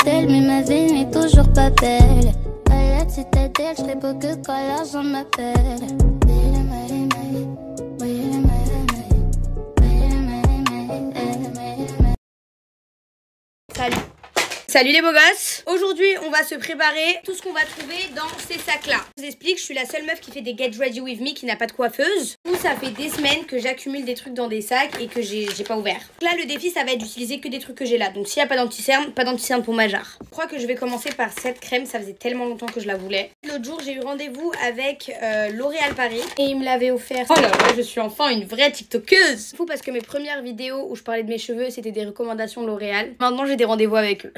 d'elle, mais ma vie n'est toujours pas belle. À la citadelle, je serai beau que quand l'argent m'appelle. Salut. Salut les beaux gosses. Aujourd'hui on va se préparer tout ce qu'on va trouver dans ces sacs là. Je vous explique, je suis la seule meuf qui fait des get ready with me, qui n'a pas de coiffeuse. Ça fait des semaines que j'accumule des trucs dans des sacs et que j'ai pas ouvert. Là le défi ça va être d'utiliser que des trucs que j'ai là. Donc s'il n'y a pas d'anti-cerne pour ma jarre. Je crois que je vais commencer par cette crème, ça faisait tellement longtemps que je la voulais. L'autre jour j'ai eu rendez-vous avec L'Oréal Paris et ils me l'avaient offert. Oh là là, je suis enfin une vraie tiktokeuse. C'est fou parce que mes premières vidéos où je parlais de mes cheveux c'était des recommandations de L'Oréal. Maintenant j'ai des rendez-vous avec eux.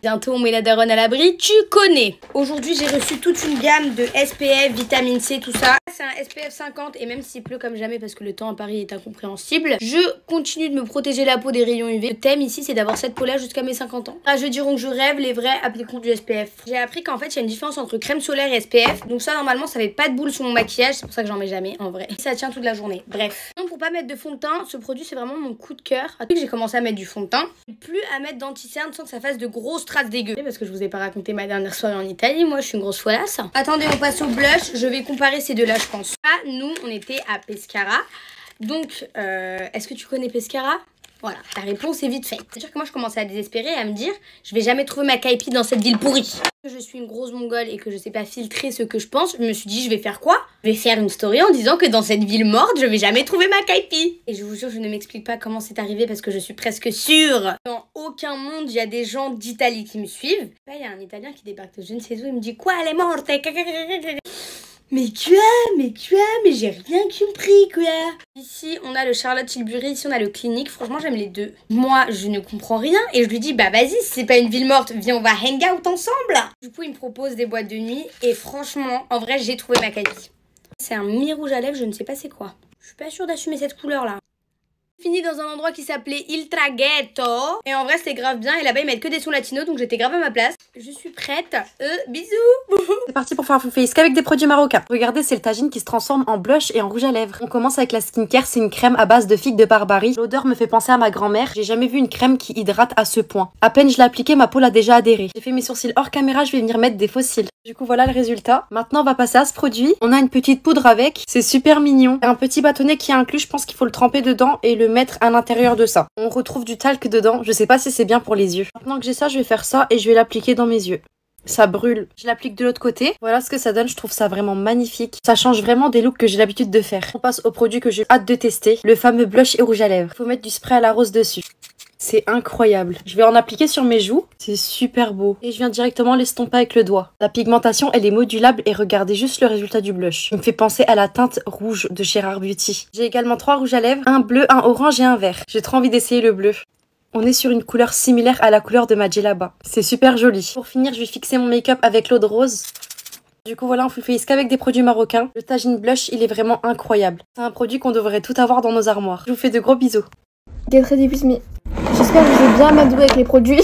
Bientôt on met la daronne à l'abri, tu connais. Aujourd'hui j'ai reçu toute une gamme de SPF, vitamine C, tout ça. C'est un SPF 50 et même s'il pleut comme jamais parce que le temps à Paris est incompréhensible, je continue de me protéger la peau des rayons UV. Le thème ici c'est d'avoir cette peau là jusqu'à mes 50 ans. Ah, je diront que je rêve, les vrais appliqueront du SPF. J'ai appris qu'en fait il y a une différence entre crème solaire et SPF. Donc ça normalement ça fait pas de boule sur mon maquillage, c'est pour ça que j'en mets jamais en vrai. Ça tient toute la journée. Bref. Donc pour pas mettre de fond de teint, ce produit c'est vraiment mon coup de cœur. Depuis que j'ai commencé à mettre du fond de teint, plus à mettre d'anti-cerne sans que ça fasse de grosses traces dégueu. Parce que je vous ai pas raconté ma dernière soirée en Italie, moi je suis une grosse follasse. Attendez, on passe au blush, je vais comparer ces deux là je pense. Ah, nous on était à Pescara. Donc est-ce que tu connais Pescara? Voilà, la réponse est vite faite. C'est-à-dire que moi je commençais à désespérer et à me dire je vais jamais trouver ma caipi dans cette ville pourrie. Je suis une grosse mongole et que je sais pas filtrer ce que je pense, je me suis dit je vais faire quoi? Je vais faire une story en disant que dans cette ville morte je vais jamais trouver ma caipi. Et je vous jure je ne m'explique pas comment c'est arrivé parce que je suis presque sûre. Dans aucun monde il y a des gens d'Italie qui me suivent. Là il y a un Italien qui débarque de je ne sais où, il me dit quoi elle est morte? Mais j'ai rien compris quoi. Ici on a le Charlotte Tilbury, ici on a le Clinique. Franchement j'aime les deux. Moi je ne comprends rien et je lui dis bah vas-y si c'est pas une ville morte, viens on va hang out ensemble. Du coup il me propose des boîtes de nuit et franchement en vrai j'ai trouvé ma qualité. C'est un mi-rouge à lèvres, je ne sais pas c'est quoi. Je suis pas sûre d'assumer cette couleur là. Fini dans un endroit qui s'appelait Il Traghetto. Et en vrai c'est grave bien et là-bas ils mettent que des sons latinos donc j'étais grave à ma place. Je suis prête, bisous. C'est parti pour faire un full face qu'avec des produits marocains. Regardez, c'est le tagine qui se transforme en blush et en rouge à lèvres. On commence avec la skincare, c'est une crème à base de figues de Barbarie. L'odeur me fait penser à ma grand-mère. J'ai jamais vu une crème qui hydrate à ce point. À peine je l'ai appliquée, ma peau l'a déjà adhéré. J'ai fait mes sourcils hors caméra, je vais venir mettre des faux cils. Du coup voilà le résultat. Maintenant on va passer à ce produit. On a une petite poudre avec, c'est super mignon. Un petit bâtonnet qui est inclus, je pense qu'il faut le tremper dedans et le mettre à l'intérieur de ça. On retrouve du talc dedans, je sais pas si c'est bien pour les yeux. Maintenant que j'ai ça, je vais faire ça et je vais l'appliquer dans mes yeux. Ça brûle. Je l'applique de l'autre côté. Voilà ce que ça donne. Je trouve ça vraiment magnifique. Ça change vraiment des looks que j'ai l'habitude de faire. On passe au produit que j'ai hâte de tester. Le fameux blush et rouge à lèvres. Faut mettre du spray à la rose dessus. C'est incroyable. Je vais en appliquer sur mes joues. C'est super beau. Et je viens directement l'estomper avec le doigt. La pigmentation, elle est modulable et regardez juste le résultat du blush. Il me fait penser à la teinte rouge de chez Rare Beauty. J'ai également 3 rouges à lèvres. Un bleu, un orange et un vert. J'ai trop envie d'essayer le bleu. On est sur une couleur similaire à la couleur de ma djellaba. C'est super joli. Pour finir, je vais fixer mon make-up avec l'eau de rose. Du coup, voilà, on full face qu'avec des produits marocains. Le tagine blush, il est vraiment incroyable. C'est un produit qu'on devrait tout avoir dans nos armoires. Je vous fais de gros bisous. Get ready with me. J'espère que je vais bien m'adouer avec les produits.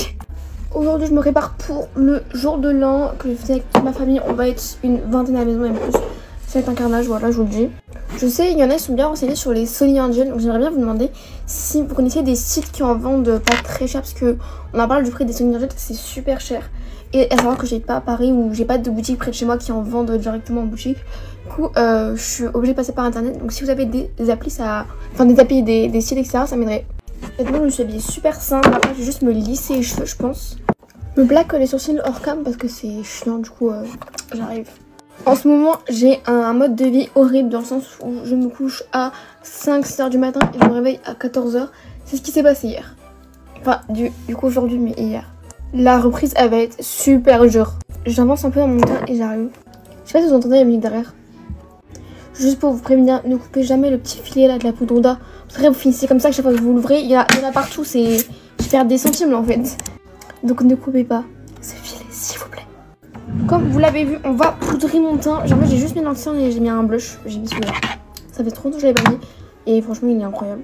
Aujourd'hui, je me prépare pour le jour de l'an que je fais avec toute ma famille. On va être une vingtaine à la maison, même plus. Ça va être un carnage, voilà, je vous le dis. Je sais, il y en a qui sont bien renseignés sur les Sonny Angel. Donc j'aimerais bien vous demander si vous connaissez des sites qui en vendent pas très cher. Parce que on en parle du prix des Sonny Angel, c'est super cher. Et à savoir que j'ai pas à Paris ou j'ai pas de boutique près de chez moi qui en vendent directement en boutique. Du coup, je suis obligée de passer par internet. Donc si vous avez des applis, des sites, etc., ça m'aiderait. Maintenant, je me suis habillée super simple. Après, je vais juste me lisser les cheveux, je pense. Me blague les sourcils hors cam parce que c'est chiant. Du coup, j'arrive. En ce moment, j'ai un mode de vie horrible dans le sens où je me couche à 5-6 h du matin et je me réveille à 14 h. C'est ce qui s'est passé hier. Enfin, du coup aujourd'hui, mais hier. La reprise, elle va être super dure. J'avance un peu dans mon temps et j'arrive. Je sais pas si vous entendez la musique derrière. Juste pour vous prévenir, ne coupez jamais le petit filet là de la poudre d'Oda. Parce que vous finissez comme ça, chaque fois que vous l'ouvrez, il y en a partout. Je perds des centimes là en fait. Donc ne coupez pas ce filet, s'il vous plaît. Comme vous l'avez vu, on va poudrer mon teint. Genre moi j'ai juste mis l'anti-cerne et j'ai mis un blush. J'ai mis celui-là. Ça fait trop longtemps que je l'avais pas mis. Et franchement il est incroyable.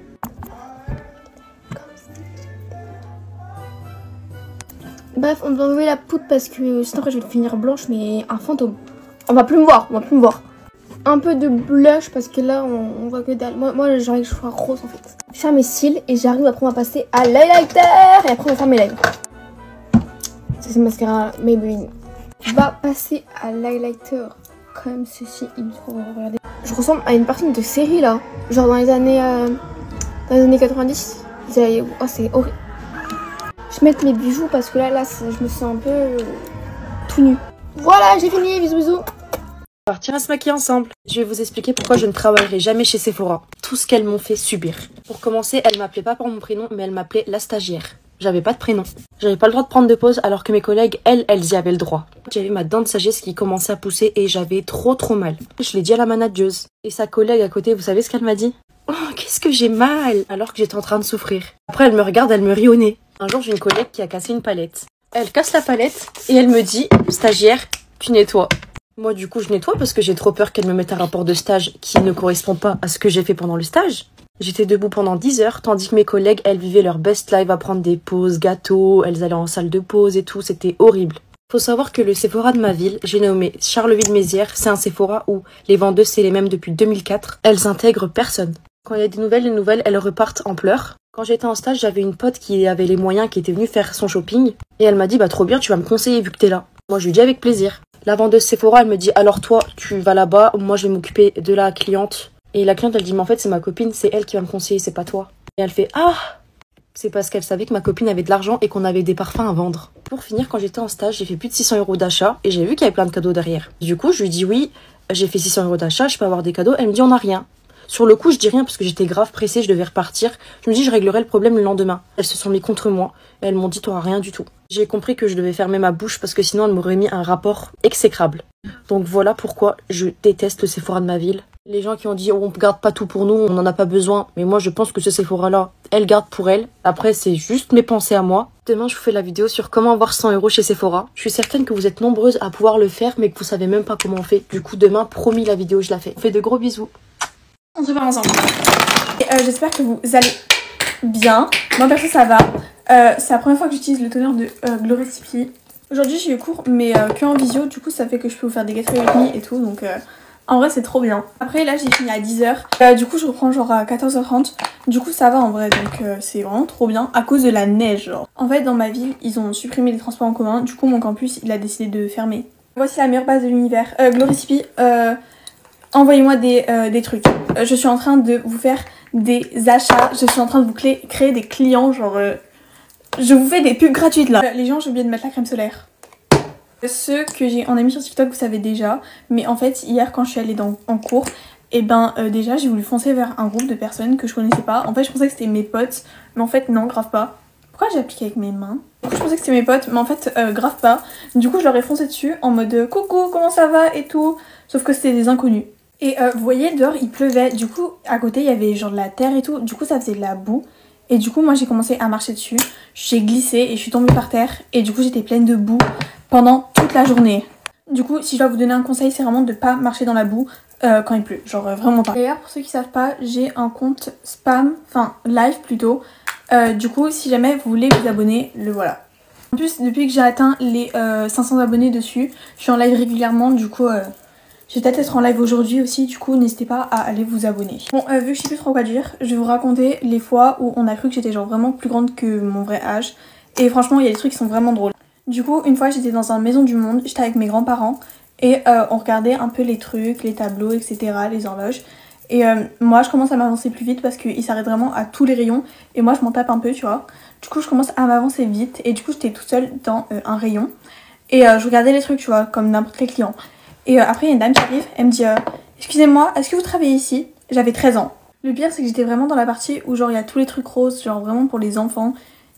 Bref, on va enlever la poudre parce que sinon après je vais finir blanche mais un fantôme. On va plus me voir, Un peu de blush parce que là on voit que dalle. Moi j'ai envie que je sois rose en fait. Je ferme mes cils et j'arrive, après on va passer à l'highlighter et après on va faire mes lèvres. C'est c'est ce mascara Maybelline. On va passer à l'highlighter comme ceci. Il me faut regarder. Je ressemble à une personne de série là. Genre dans les années 90. Oh, c'est horrible. Je vais mettre mes bijoux parce que là je me sens un peu tout nu. Voilà, j'ai fini. Bisous bisous. Partir à se maquiller ensemble. Je vais vous expliquer pourquoi je ne travaillerai jamais chez Sephora. Tout ce qu'elles m'ont fait subir. Pour commencer, elle m'appelait pas par mon prénom, mais elle m'appelait la stagiaire. J'avais pas de prénom. J'avais pas le droit de prendre de pause alors que mes collègues, elles y avaient le droit. J'avais ma dent de sagesse qui commençait à pousser et j'avais trop mal. Je l'ai dit à la manageuse. Et sa collègue à côté, vous savez ce qu'elle m'a dit? Oh, qu'est-ce que j'ai mal! Alors que j'étais en train de souffrir. Après, elle me regarde, elle me rit au nez. Un jour, j'ai une collègue qui a cassé une palette. Elle casse la palette et elle me dit, stagiaire, tu nettoies. Moi, du coup, je nettoie parce que j'ai trop peur qu'elle me mette un rapport de stage qui ne correspond pas à ce que j'ai fait pendant le stage. J'étais debout pendant 10 heures, tandis que mes collègues, elles vivaient leur best life à prendre des pauses, gâteaux, elles allaient en salle de pause et tout, c'était horrible. Faut savoir que le Sephora de ma ville, j'ai nommé Charleville-Mézières, c'est un Sephora où les vendeuses, c'est les mêmes depuis 2004, elles intègrent personne. Quand il y a des nouvelles, les nouvelles, elles repartent en pleurs. Quand j'étais en stage, j'avais une pote qui avait les moyens, qui était venue faire son shopping, et elle m'a dit, bah trop bien, tu vas me conseiller vu que t'es là. Moi, je lui dis avec plaisir. La vendeuse Sephora, elle me dit, alors toi, tu vas là-bas, moi je vais m'occuper de la cliente. Et la cliente, elle dit, mais en fait, c'est ma copine, c'est elle qui va me conseiller, c'est pas toi. Et elle fait, ah! C'est parce qu'elle savait que ma copine avait de l'argent et qu'on avait des parfums à vendre. Pour finir, quand j'étais en stage, j'ai fait plus de 600 € d'achat et j'ai vu qu'il y avait plein de cadeaux derrière. Du coup, je lui dis, oui, j'ai fait 600 € d'achat, je peux avoir des cadeaux. Elle me dit, on n'a rien. Sur le coup, je dis rien parce que j'étais grave pressée, je devais repartir. Je me dis, je réglerai le problème le lendemain. Elles se sont mis contre moi et elles m'ont dit, t'auras rien du tout. J'ai compris que je devais fermer ma bouche parce que sinon, elles m'auraient mis un rapport exécrable. Donc voilà pourquoi je déteste le Sephora de ma ville. Les gens qui ont dit, oh, on garde pas tout pour nous, on n'en a pas besoin. Mais moi, je pense que ce Sephora-là, elle garde pour elle. Après, c'est juste mes pensées à moi. Demain, je vous fais la vidéo sur comment avoir 100 € chez Sephora. Je suis certaine que vous êtes nombreuses à pouvoir le faire, mais que vous savez même pas comment on fait. Du coup, demain, promis, la vidéo, je la fais. On fait de gros bisous. On se prépare ensemble. J'espère que vous allez bien. Moi, perso, ça va. C'est la première fois que j'utilise le toner de Glory Tipeee. Aujourd'hui, j'ai eu cours, mais que en visio. Du coup, ça fait que je peux vous faire des gateways avec me et tout. Donc, en vrai, c'est trop bien. Après, là, j'ai fini à 10h. Du coup, je reprends genre à 14h30. Du coup, ça va en vrai. Donc, c'est vraiment trop bien. À cause de la neige, genre. En fait, dans ma ville, ils ont supprimé les transports en commun. Du coup, mon campus, il a décidé de fermer. Voici la meilleure base de l'univers. Glory Tipeee, envoyez-moi des trucs. Je suis en train de vous faire des achats. Je suis en train de vous créer des clients. Genre, je vous fais des pubs gratuites là. Les gens, j'ai oublié de mettre la crème solaire. Ceux que j'ai en ami sur TikTok, vous savez déjà. Mais en fait, hier, quand je suis allée en cours, et déjà, j'ai voulu foncer vers un groupe de personnes que je connaissais pas. En fait, je pensais que c'était mes potes. Mais en fait, non, grave pas. Pourquoi j'ai appliqué avec mes mains? Je pensais que c'était mes potes, mais en fait, grave pas. Du coup, je leur ai foncé dessus en mode coucou, comment ça va et tout. Sauf que c'était des inconnus. Et vous voyez, dehors, il pleuvait. Du coup, à côté, il y avait genre de la terre et tout. Du coup, ça faisait de la boue. Et du coup, moi, j'ai commencé à marcher dessus. J'ai glissé et je suis tombée par terre. Et du coup, j'étais pleine de boue pendant toute la journée. Du coup, si je dois vous donner un conseil, c'est vraiment de pas marcher dans la boue quand il pleut. Genre, vraiment pas. D'ailleurs, pour ceux qui savent pas, j'ai un compte spam, enfin, live plutôt. Du coup, si jamais vous voulez vous abonner, le voilà. En plus, depuis que j'ai atteint les 500 abonnés dessus, je suis en live régulièrement. Du coup, je vais peut-être être en live aujourd'hui aussi, du coup n'hésitez pas à aller vous abonner. Bon, vu que je sais plus trop quoi dire, je vais vous raconter les fois où on a cru que j'étais genre vraiment plus grande que mon vrai âge. Et franchement, il y a des trucs qui sont vraiment drôles. Du coup, une fois j'étais dans un maison du monde, j'étais avec mes grands-parents et on regardait un peu les trucs, les tableaux, etc., les horloges. Et moi je commence à m'avancer plus vite parce qu'ils s'arrêtent vraiment à tous les rayons et moi je m'en tape un peu, tu vois. Du coup je commence à m'avancer vite et du coup j'étais toute seule dans un rayon. Et je regardais les trucs, tu vois, comme n'importe quel client. Et après il y a une dame qui arrive, elle me dit excusez-moi, est-ce que vous travaillez ici? J'avais 13 ans. Le pire c'est que j'étais vraiment dans la partie où genre il y a tous les trucs roses, genre vraiment pour les enfants.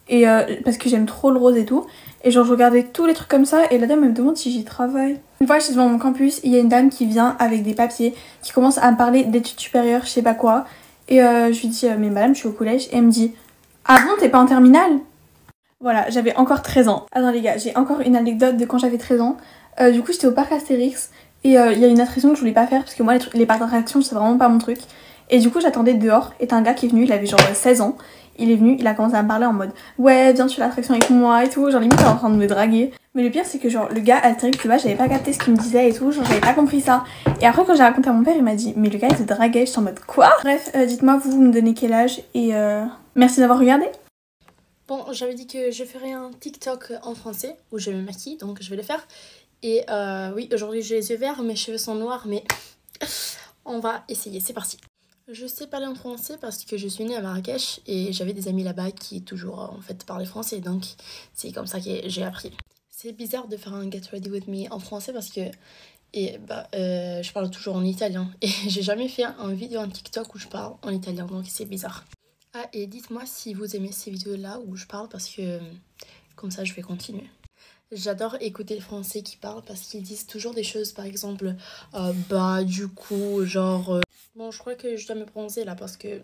Et parce que j'aime trop le rose et tout. Et genre je regardais tous les trucs comme ça et la dame elle me demande si j'y travaille. Une fois je suis devant mon campus, il y a une dame qui vient avec des papiers, qui commence à me parler d'études supérieures, je sais pas quoi. Et je lui dis mais madame je suis au collège. Et elle me dit ah bon t'es pas en terminale? Voilà, j'avais encore 13 ans. Attends les gars, j'ai encore une anecdote de quand j'avais 13 ans. Du coup j'étais au parc Astérix et il y a une attraction que je voulais pas faire parce que moi les parcs d'attraction c'est vraiment pas mon truc. Et du coup j'attendais dehors et t'as un gars qui est venu, il avait genre 16 ans. Il est venu, il a commencé à me parler en mode ouais viens tu fais l'attraction avec moi et tout, genre limite il est en train de me draguer. Mais le pire c'est que genre le gars Astérix de base j'avais pas capté ce qu'il me disait et tout, genre j'avais pas compris ça. Et après quand j'ai raconté à mon père il m'a dit mais le gars il te draguait, j'étais en mode quoi? Bref dites-moi vous me donnez quel âge et merci d'avoir regardé. Bon, j'avais dit que je ferais un TikTok en français où je me maquille, donc je vais le faire. Et oui, aujourd'hui j'ai les yeux verts, mes cheveux sont noirs, mais on va essayer, c'est parti. Je sais parler en français parce que je suis née à Marrakech et j'avais des amis là-bas qui toujours en fait parlaient français, donc c'est comme ça que j'ai appris. C'est bizarre de faire un Get Ready With Me en français parce que je parle toujours en italien et j'ai jamais fait une vidéo en TikTok où je parle en italien, donc c'est bizarre. Ah, et dites-moi si vous aimez ces vidéos-là où je parle parce que comme ça je vais continuer. J'adore écouter les Français qui parlent parce qu'ils disent toujours des choses, par exemple, du coup, genre... Bon, je crois que je dois me bronzer là parce que...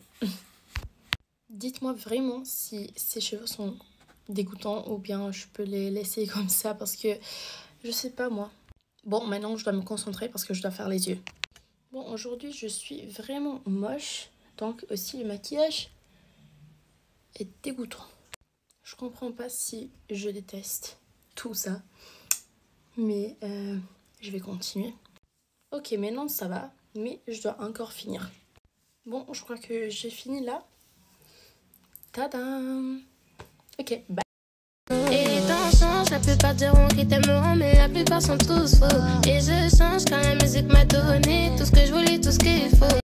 Dites-moi vraiment si ces cheveux sont dégoûtants ou bien je peux les laisser comme ça parce que je sais pas moi. Bon, maintenant je dois me concentrer parce que je dois faire les yeux. Bon, aujourd'hui je suis vraiment moche, donc aussi le maquillage est dégoûtant. Je comprends pas si je déteste tout ça, mais je vais continuer. Ok, maintenant ça va, mais je dois encore finir. Bon, je crois que j'ai fini là. Tadam! Ok, bye. Et les temps changent, la plupart diront qu'ils t'aimeront, mais la plupart sont tous faux. Et je change quand la musique m'a donné tout ce que je voulais, tout ce qu'il faut.